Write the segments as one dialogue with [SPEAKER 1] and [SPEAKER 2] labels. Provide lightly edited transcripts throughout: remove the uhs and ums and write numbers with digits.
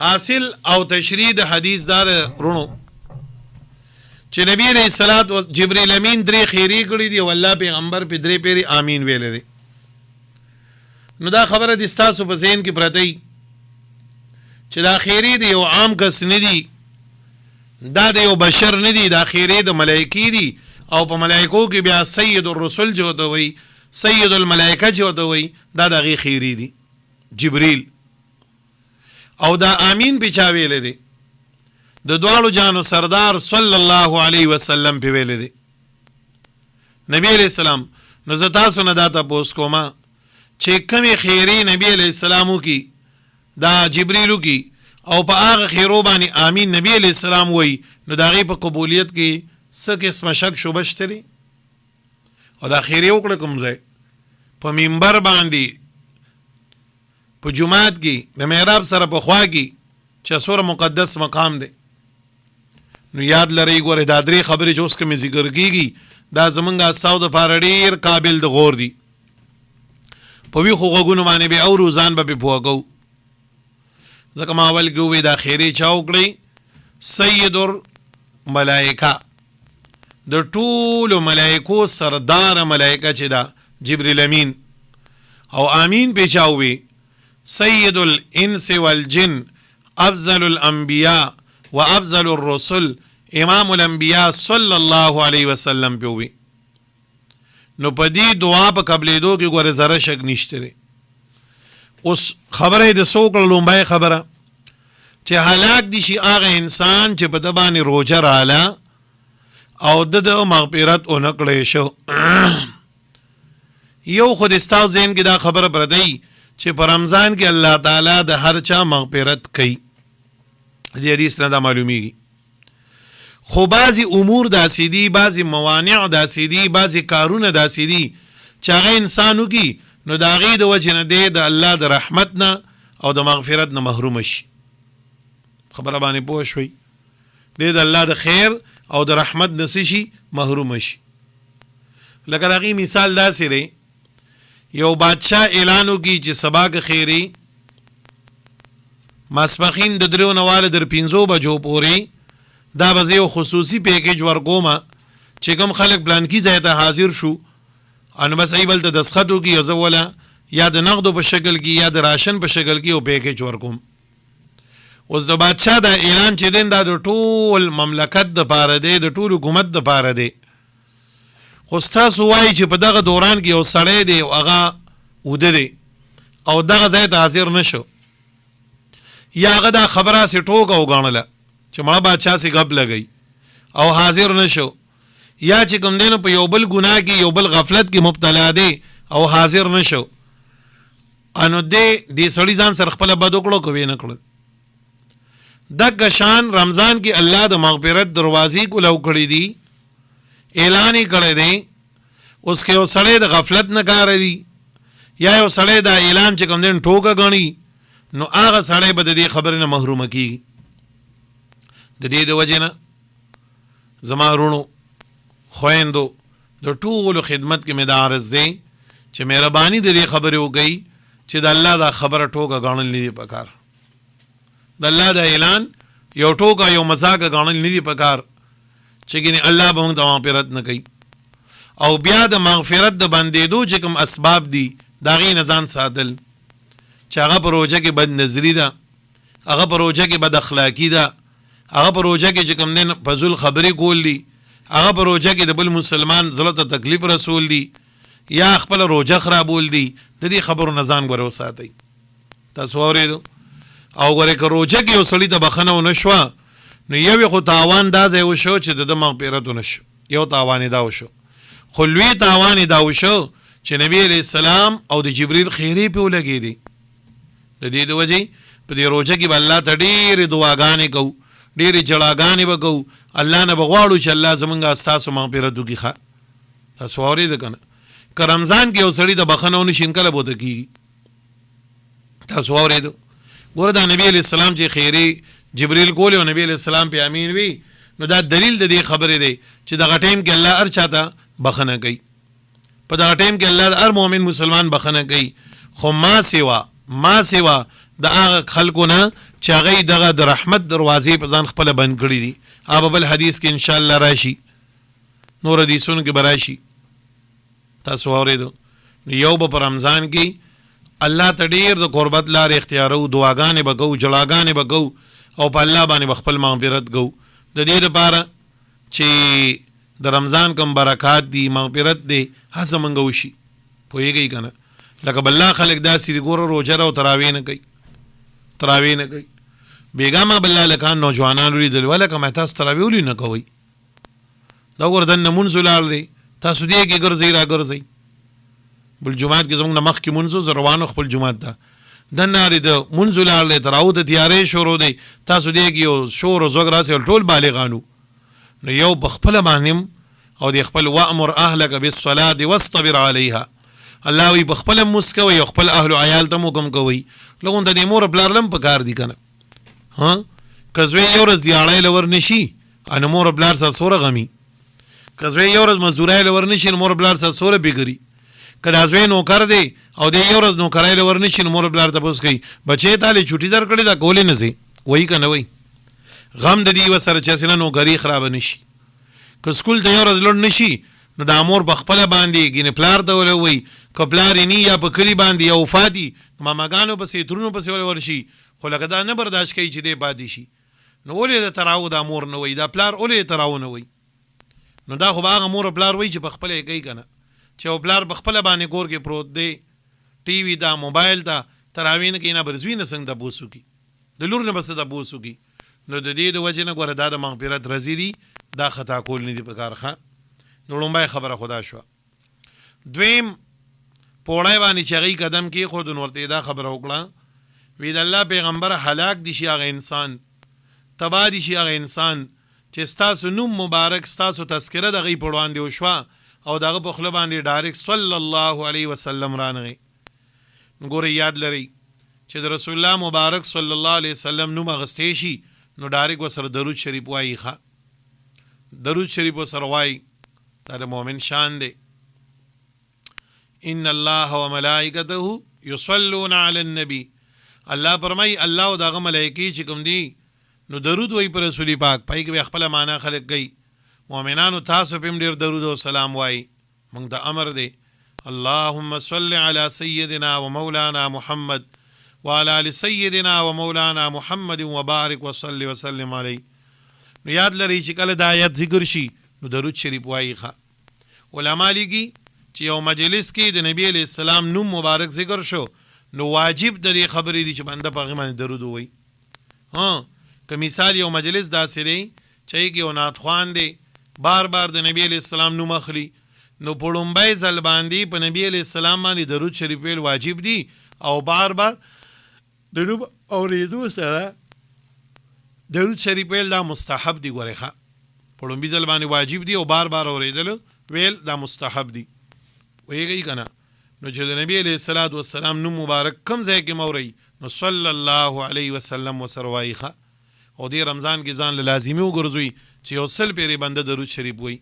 [SPEAKER 1] حاصل او تشریح د حدیث دار رونو چې نبی علیہ الصلوۃ و جبرئیل امین درې خیری کړی دی او الله پیغمبر په درې پیری امین ویل دی. نو دا خبره د تاسو په ذهن کې پرته ای چې دا خیری دی او عام کس نه دی، دا د یو بشر نه دی، دا خیری د ملائکی دی او په ملائکو کې بیا سید الرسل جو ته وی، سید الملائکه جو ته وی، دا دغه خیری دی جبرئیل. او دا امین په چا ویل دی؟ د دوالو جانو سردار صلی الله علیه وسلم په ویل دی نبی علیہ السلام. نو زه تاسو نه دا تاسو کومه چې کومې خیری نبی علیہ السلامو کی دا جبرئیلو کی او په هغه خیرو باندې امین نبی علیہ السلام وی، نو دا غي په قبولیت کې څه قسم شک شوبه شته؟ او دا خیری وکړه کوم ځای په منبر باندې په جمعات کې د محراب سره په خوا کې چې سور مقدس مقام دی. نو یاد لرئ ګوره دا درې خبرې چې اوس کومې ذکر کېږي دا زمونږ استاو دپاره ډېر قابل د غور دي. په ویښو غوږونو باندې به اورو، ځان به پې پوه کوو. ځکه ما اول کې ووایي دا خیرې چا وکړئ؟ سید الملائکه، د ټولو ملائکو سردار ملائکه چې دا جبرئیل امین. او امین پې چا ووایي؟ سید الانس والجن، افضل الانبیاء و افضل الرسل، امام الانبیاء صلی الله علیه وسلم په وی. نو په دې دعا په قبلېدو کې ګوره ذره شک نشته دی. اوس خبره د څوک لومبۍ خبره چې هلاک دي شي هغه انسان چې په ده باندې روژه راله او د مغفرت ونه کړی شو. یو خو د ستا ذهن کې دا خبره پردی چې په رمضان کې الله تعالی د هر چا مغفرت کوي، دې حدیث نه دا معلومیږي. خو بعضی امور داسې دي، بعضی موانع داسې دي، بعضی کارونه داسې دي چې هغه انسان وکړي نو د هغې د وجې نه دی د الله د رحمت نه او د مغفرت نه محروم شي. خبره باندې پوه شوي؟ دی د الله د خیر او د رحمت نه څه شي؟ محروم شي. لکه د هغې مثال داسې دی، یو بادشاه اعلان وکړي چې سبا که خیرې ماسپخین د 3 نه واله در 5 بجو پورې دا به زه یو خصوصي پیکیج ورکومه چې کوم خلک پلانکي ځای ته حاضر شو نو بس ای بل ته دستخط وکړي او زه وله یا د نغدو په شکل کې یا د راشن په شکل کې یو پیکیج ورکوم. اوس د بادشاه دا اعلان چې دی دا د ټول مملکت دپاره دی، د ټول حکومت دپاره دی. خو ستاسو وایي چې په دغه دوران کې یو سړی دی او هغه اوده دی او دغه ځای ته حاضر نه شو، یا هغه دا خبره سې ټوکه وګڼله چې مړه بادشاه سې ګپ لګوي او حاضر نه شو، یا چې کوم دی نو په یو بل ګناه کې یو بل غفلت کې مبتلا دی او حاضر نه شو، نو دې سړي ځان سره خپله بد وکړو که ویې نه کړل. دغه شان رمضان کې الله د مغفرت دروازې کولو کړي دي، اعلان یې کړی دی. اوس که یو سړی د غفلت نه کاره دی یا یو سړی دا اعلان چې کوم دی ټوکه ګڼي نو هغه سړی به د دې خبرې نه محرومه کېږي. د دې د وجې نه زما رونو خویندو د ټولو خدمت کې مې دا عرض دی چې مهرباني د دې خبرې وکړئ چې د الله دا خبره ټوکه ګڼل نه دي پکار، د الله دا اعلان یو ټوکه یو مزاقه ګڼل نه دي پکار چې ګینې الله به موږ ته مغفرت نه کوي. او بیا د مغفرت د بندېدو چې کوم اسباب دي د هغې نه ځان ساتل، چې هغه په روژه کې بد نظري ده، هغه په روژه کې بد اخلاقي ده، هغه په روژه کې چې کوم دی فضول خبرې کول دي، هغه په روژه کې د بل مسلمان زړه ته تکلیف رسول دي یا خپله روژه خرابول دي. د دې خبرو نه ځان ګوره وساتئ. تاسو واورېدو؟ او ګوره که روژه کې یو سړي ته بخښنه ونه شوه نو یو خو تاوان دا ځای وشو چې د ده مغفرت ونه شو، یو تاوان یې دا وشو. خو لوی تاوان یې دا وشو چې نبی علیه السلام او د جبرئیل خیرې پې ولګېدې. د دې د وجې په دې روژه کې به الله ته ډېرې دعاګانې کوو، ډېرې جړاګانې به کوو، الله نه به غواړو چې الله زمونږ ستاسو مغفرت وکړي. ښه تاسو واورېده که نه؟ که رمضان کې یو سړي ته بخښنه ونه شي کله به ورته کېږي؟ تاسو واورېدو؟ ګوره دا نبی علیه السلام چې خیرې جبرئیل کولې او نبی علیه السلام پې امین وي نو دا دلیل د دې خبرې دی چې دغه ټایم کې الله هر چا ته بخښنه کوي، په دغه ټایم کې الله هر مؤمن مسلمان بخښنه کوي. خو ما سوا د هغه خلکو نه چې هغه دغه د رحمت دروازې په ځان خپل بند کړی دي. هغه بل حدیث کې ان شاء الله راشي، نور حدیثونو کې براشي تاسو اوریدو. یو په رمضان کې الله ته ډیر د قربت لار اختیارو، دعاګانې به کوو، جړاګانې به کوو او په الله باندې خپل مغفرت کوو. د دې لپاره چې د رمضان کوم برکات دي، مغفرت دی، هڅه منګه وشي. پوهېږئ که نه؟ لکه بله خلک داسې دي ګوره روژه را او تراویح نه کوي، تراویح نه کوي. بېګا ما بله هلکان نوجوانان ولیدل، ولکه ما تاسو تراویح ولې نه کوئ؟ دا ګوره دننه مونځ ولاړ دی، تاسو دې کې ګرځئ را ګرځئ. بل جومات کې زموږ نه مخکې مونځ و، زه روان خپل جومات ته، دننه د مونځ ولاړ دی، تراویح د تیارې شروع دی، تاسو دې کې یو شور او زوږ راسئ، ټول بالغانو. نو یو په خپله باندې او د خپل وامر اهلک بالصلاة واصطبر علیها، الله وی په خپل مونځ کوئ او خپل اهل و عیال ته هم حکم کوئ. لږ د دې مور پلار لم پکار دي که نه؟ که زوی یو ورځ دیاړی له ور نشي نو مور پلار سره څومره غمي، که زوی یو ورځ مزدورۍ له ور نشي نو مور پلار سره څومره بېګري. که دا زوی نوکر دی او دی یو ورځ نوکرۍ له ور نشي نو مور پلار تپوس کوي بچې تا لې چوټي درکړې ده کولی نه ځې، وایي که نه وایي؟ غم د دې یوه سره چې هسې نه نوکري خرابه نه شي. که سکول ته یو ورځ لوړ نه شي نو دا مور په خپله باندې ګینې پلار ته وله وایي، که پلار یې نی یا په کلي باندې یا وفات وي ماماګانو پسې ترونو پسې وله ورشي، خو لکه دا نه برداشت کوي چې دی پاتې شي. نو ولې د تراو دا مور نه وایي، دا پلار ولې تراو نه وایي؟ نو دا خو به هغه مور پلار وایي چې په خپله یې کوي که نه، چې یو پلار په خپله باندې کور کې پروت دی، ټي وي ته، موبایل ته، تراویح نه کوي، نه به د زوی نه څنګه تپوس وکړي، د لور نه به څه تپوس وکړي. نو د دې د وجې نه ګوره دا د مغفرت رضی دي، دا خطا کول نه دي په کار ښه. نو لومبی خبره خدا شوه. دویم پوړی باندې چې هغوی قدم کېښود نو ورته دا خبره وکړه، وی د الله پیغمبره هلاک دي شي هغه انسان، تباه دي شي هغه انسان چې ستاسو نوم مبارک، ستاسو تذکره د هغوی په وړاندې وشوه او د هغه په خوله باندې ډایرکټ صلی الله علیه وسلم رانغی. نو ګورئ یاد لرئ چې د رسول الله مبارک صلی الله علیه وسلم نوم اخیستی شي نو ډایرکټ ورسره درود شریف وایي. ښه درود شریف ورسره وایي، دا د مؤمن شان دی. ان الله و ملائکته یصلون علی النبی، الله فرمایي الله او دغه ملایکې چې کوم دي نو درود وایي پر رسول پاک، پای کې خپله معنا خلک کوي. مؤمنانو تاسو په هم ډېر درود او سلام وایي، موږ ته امر دی اللهم صل علی سیدنا و مولانا محمد وعلى آل سیدنا و مولانا محمد وبارک وصلی وسلم علیه. نو یاد لرئ چې کله د آیت ذکر شي نو درود شریف وایي. ښه علما لیکي چې یو مجلس کې د نبی علیه السلام نوم مبارک ذکر شو نو واجب د دې خبرې دي چې بنده په هغې باندې درود ووایي. که مثال یو مجلس داسې دی چې هغې کې یو نعتخوان دی بار بار د نبی علیه السلام نوم اخلي نو په لومبی ځل باندې په نبی علیه السلام باندې درود شریف ویل واجب دي او بار بار د نوم اورېدو سره درود شریف ویل دا مستحب دي. ګورئ ښه په لومبي ځل باندې واجب دي او بار بار اورېدل ویل دا مستحب دي. پوهېږئ که نه؟ نو چې د نبی علیه الصلاة والسلام نوم مبارک کوم ځای کې مورئ نو صلی الله علیه وسلم ورسره وایي. ښه او دې رمضان کې ځان له لازمي وګرځوئ چې یو سل پیرې بنده درود شریف وایي.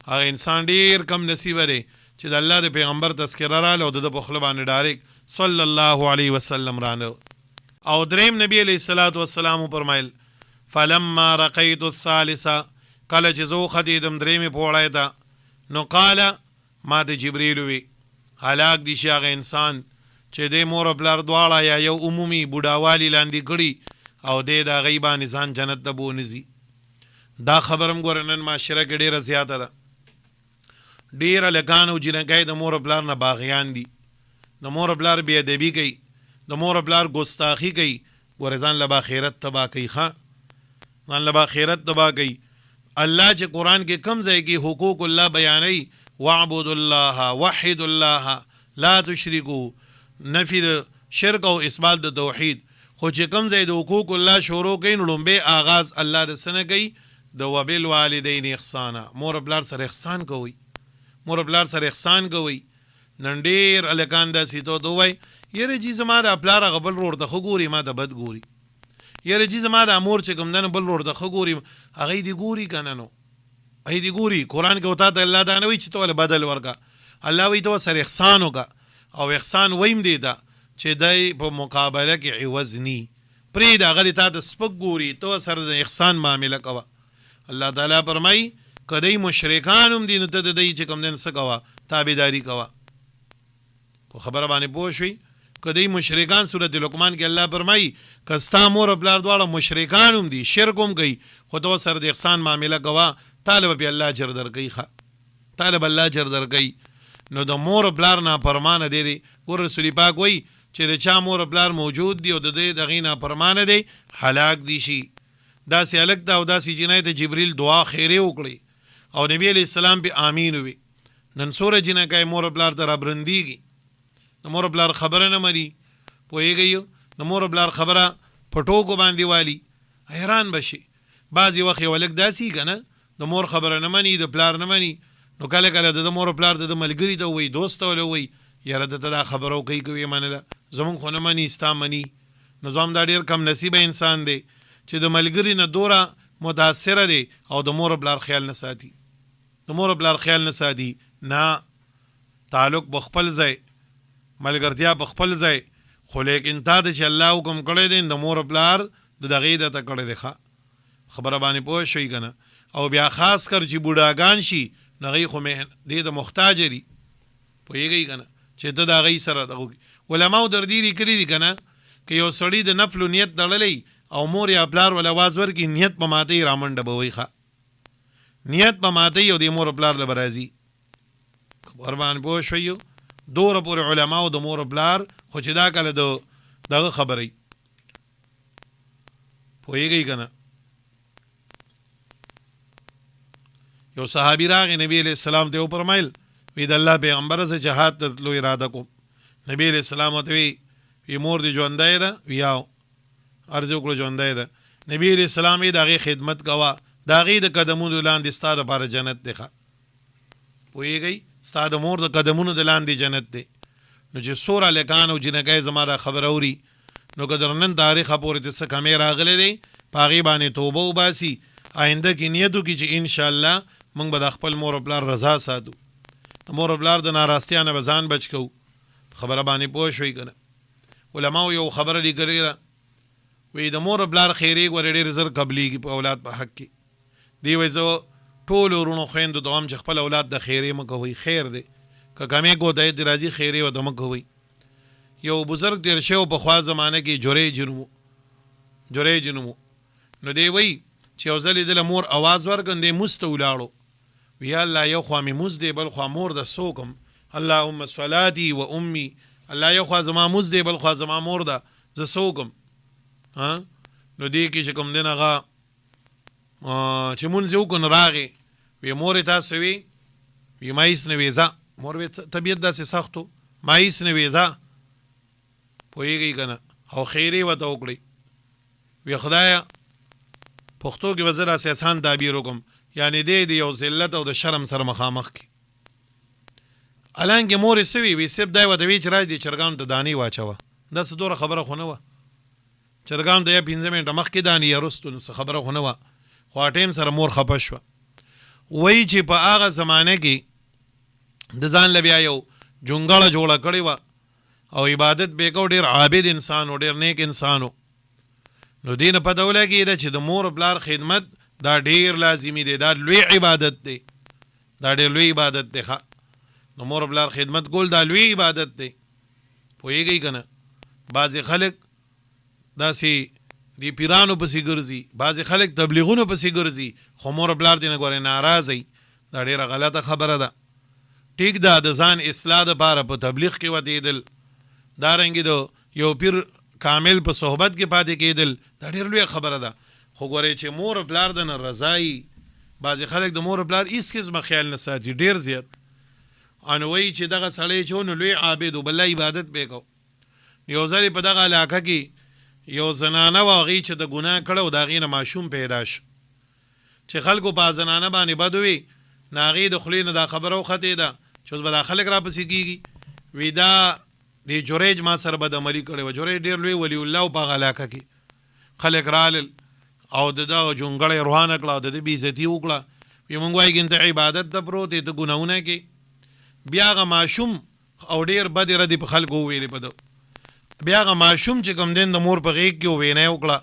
[SPEAKER 1] هغه انسان ډېر کم نصیبه دی چې د الله د پیغمبر تذکره راله او د ده په خوله باندې ډایرکټ صلی الله علیه وسلم رانه. او دریم نبی علیه الصلاة والسلام وفرمایل فلما رقیت الثالثه، کله چې زه وختېدم درېمې پوړی ته نو قاله ما د جبریل وی هلاک دي شي هغه انسان چې دی مور پلار دواړه یا یو عمومي بوډاوالي لاندې کړي او دی د هغوی باندې ځان جنت ته بونځي. دا خبر هم ګوره نن معاشره کې ډېره زیاته ده. ډېر هلکان او جنکۍ د مور پلار نه باغیان دي، د مور پلار بې ادبي کوي، د مور پلار ګستاخي کوي، ګوره ځان له به آخرت تباه کوي. ښه ځان له به آخرت تباه کوي. الله چې قرآن کې کم ځای کې حقوق الله بیانوي وعبد الله وحد الله لا تشرکو، نفي د شرک او اثبات د توحید، خو چې کم ځای د حقوق الله شروع کوي نو لومبی آغاز الله د څه نه کوي د وبالوالدین احسانا، مور پلار سره احسان کوئ، مور پلار سره احسان کوئ. نن ډېر هلکان داسې ته ووایي یاره جي زما د پلار هغه بل ورور ته ښه ګوري ما ته بد ګوري، یاره جي زما د مور چې کوم دی بل ورور ته ښه ګوري هغوی دې ګوري که نه نو هغوی دې ګوري. قرآن کې وتا ته الله دا نه وایي چې ته ولې بدل ورکړه، الله وایي ته ورسره احسان وکړه او احسان ویم دی ته چې دای په مقابله کې عوض نی پرې دا غلی تا د سپک ګوري تو سره د احسان معامله کوه. الله تعالی فرمای کدی مشرکان هم دي نو ته د دې چې کوم دین څه کوه تابعداري کوه. په خبره باندې پوه شئ کدی مشرکان سورۃ لقمان کې الله فرمای کستا مور خپل دواړه مشرکان هم دي شرک هم کوي خو تو سره د احسان معامله کوه طالب به الله اجر درکوي طالب الله اجر درکوي. نو د مور خپل نه فرمانه دی ور رسول پاک وای چې د چا مور خپل موجود دی او د دې دغې نه فرمانه دی هلاک دي شي. داسې هلک دا او داسې جنای ته جبریل دعا خیره وکړي او نبی علیہ السلام به آمین وي. نن سوره جنکای مور خپل ته رابرنديږي د مور خپل خبره نه مري پوهیږي د مور خپل خبره پټوکو باندې والی حیران بشي. بعضی وخت ولک داسي کنه د مور خبره نه مني د پلار نه مني نو کله کله د مور پلار د ملګری ته وای دوست ته وای یاره د دا خبرو کوي منله زمون خو نه مني استا مني. نظام دا ډیر کم نصیب انسان دی چې د ملګری نه دوره متاثر دی او د مور بلار خیال نه ساتي د مور بلار خیال نه ساتي نه تعلق بخپل ځای ملګرتیا بخپل ځای خو لیکن تا د چې الله حکم کړی دی د مور بلار د دغې د ته کړی دی خبره باندې پوه شئ کنه. او بیا خاص کر چې بوډاګان شي نغې خو دې د محتاج دي پوهیږئ کنه چې ته د هغې سره دغه علماو در دې لیکلي دي کنه که یو سړي د نفلو نیت تړلی او مور یا پلار ول आवाज ورکړي نیت په ماتې رامنډه به وي نیت په ماتې او د مور پلار له برازي خبر باندې پوه شئ دوره پورې علماو د مور پلار خو چې دا کله دغه خبرې پوهیږئ کنه. یو صحابي راغی نبی علیہ السلام ته وفرمایل وی د الله پیغمبر سره جهاد ته تلو اراده کوم. نبی علیہ السلام ته وی مور دی ژوندۍ ده ویاو عرض وکړو ژوندۍ ده. نبی علیہ السلام یې د هغې خدمت کوه د هغې د قدمونو لاندې ستا دپاره جنت دی پوهیږئ ستا د مور د قدمونو د لاندې جنت دی. نو چې څوره هلکان او جنکۍ زما دا خبره اوري نو که در نن تاریخه پورې ته څه کمی راغلی دی په هغې باندې توبه وباسي آینده کې نیت وکړي چې انشاءالله موږ به د خپل مور و پلار رضا ساتو د مور و پلار د ناراستیا نه به ځان بچ کوو. خبره باندې پوه شوئ که نه. علماو یو خبره لیکلې ده وی د مور و پلار خیرې ورې ډېر زر قبلیږي په اولاد په حق کې. دی وایي زه ټولو وروڼو خویندو ته وایم چې خپل اولاد د خیرې مه کوئ خیر دی که کمې ګودی د راځي خیرې ورته مه کوئ. یو بزرګ تېر شوی پخوا زمانه کې جریج نومو نو دی وایي چې یو ځل یې دله مور اواز ورکړ دی مونځ ته ولاړو وی الله یو خوا مې مونځ دی بل خوا مور د څوکم اللهم صلاتي و امي الله یو خوا زما مونځ دی بل خوا زما مور ده زه څوکم. نو دې کې چې کوم دی نه هغه چې مونځ یې وکړو نو راغې وی مورې تاسو وی ما هېڅ نه وې ځه مور وی طبیعت داسې سخت و ما هېڅ نه وې ځه پوهېږئ که نه او خیرې ورته وکړئ وی خدایه پښتو کې به زه داسې اسان تعبیر وکړم یعنې دی د یو ذلت او د شرم سره مخامخ کړي. حالانکې مور یې څه وي صرف دا یې ورته وی چې راځي دې چرګانو ته دانې واچوه داسې دوره خبره خو نه وه چرګانو ته یا 15 منټه مخکې دانې یا وروستو نو څه خبره خو نه وه خو ټیم سره مور خفه شوه. وایي چې په هغه زمانه کې د ځان له بیا یو جونګړه جوړه کړې وه او عبادت به یې کو ډېر عابد انسان و ډېر نیک انسان و. نو دې نه پته ولګېده چې د مور پلار خدمت دا ډېر لازمي دی دا لوی عبادت دی دا ډېر لوی عبادت دی نو مور پلار خدمت کول دا لوی عبادت دی پوهېږئ که نه. بعضې خلک داسې دی پیرانو پسې ګرځي بعضې خلک تبلیغونو پسې ګرځي خو مور پلار دې نه ګورې ناراضئ دا ډېره غلطه خبره ده. ټیک ده د ځان اصلاح دپاره په تبلیغ کې ودېدل دارنګې د یو پیر کامل په صحبت کې پاتې کېدل دا ډېر لویه خبره ده خو ګورئ چې مور پلار د نه رضایي بعضې خلک د مور پلار هېڅ قسمه خیال نه ساتي ډېر زیات ان وایي چې دغه سړی چې نو لوی عابد و بله عبادت به یې کو. یو ځل په دغه علاقه کې یو زنانه وه هغې چې د ګناه کړی و د هغې نه ماشوم پیدا شو چې خلکو په زنانه باندې بد ووي نو هغې د خولې نه دا خبره وختېده چې اوس به دا خلک راپسې کېږي وی دا د جریج ما سره بدعملي کړې وه جریج ډېر لوی ولی الله په هغه علاقه کې خلک رالل او د دغه جونګړه یې روانه کړه او د ده بېعزتي وکړه وی مونږ وایي ته عبادت ته پروت یې ته ګناهونه کې بیا هغه ماشوم او ډېر بدې ردې په خلکو وویلې په ده بیا هغه ماشوم چې کوم دین د مور په غیږ کې وینه وکړه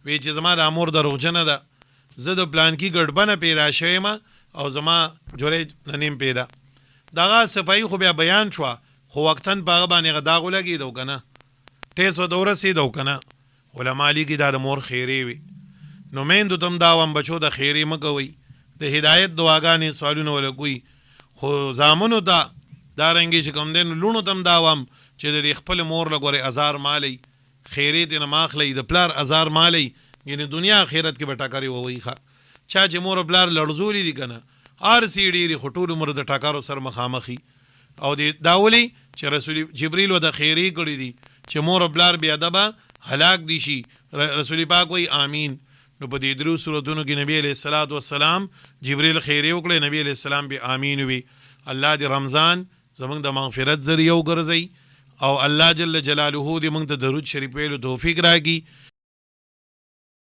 [SPEAKER 1] وی چې زما د مور دروغجنه ده زه د پلانکی ګډبنه پیدا شوم او زما جوړې ننیم پیدا دغه صفای خو بیا بیان شو خو وقتن په باندې غداغ لګیدو کنه ټیس و دور رسیدو کنه علماء لیکي دا د مور خیری وي نو میندو تم داوم بچو د خیری مګوي د هدایت دعاګانې سوالونه ولګوي خو زامنو دا دارنګي چې کوم دین لونو تم داوم چې د خپل مور لګوري ازار مالی خیری دې نه ماخلی د پلار ازار مالی یعنی دنیا آخرت کې به ټاکري ووي ښه چا چې مور پلار لړزولي دي کنه ار سی ډیری خټول عمر د ټاکارو سر مخامخي او د داولي چې رسول جبريل و د خیری کړی دي چې مور پلار بیا دبا هلاک دي شي رسول پاک وای امين نو په دې درو سورتونو کې نبی عليه الصلاه والسلام جبريل خیری وکړي نبی عليه السلام به امين وي الله دې رمضان زمونږ د مغفرت ذریعہ وګرځي او الله جل جلاله دې موږ ته درود شریف ویلو توفیق راکړي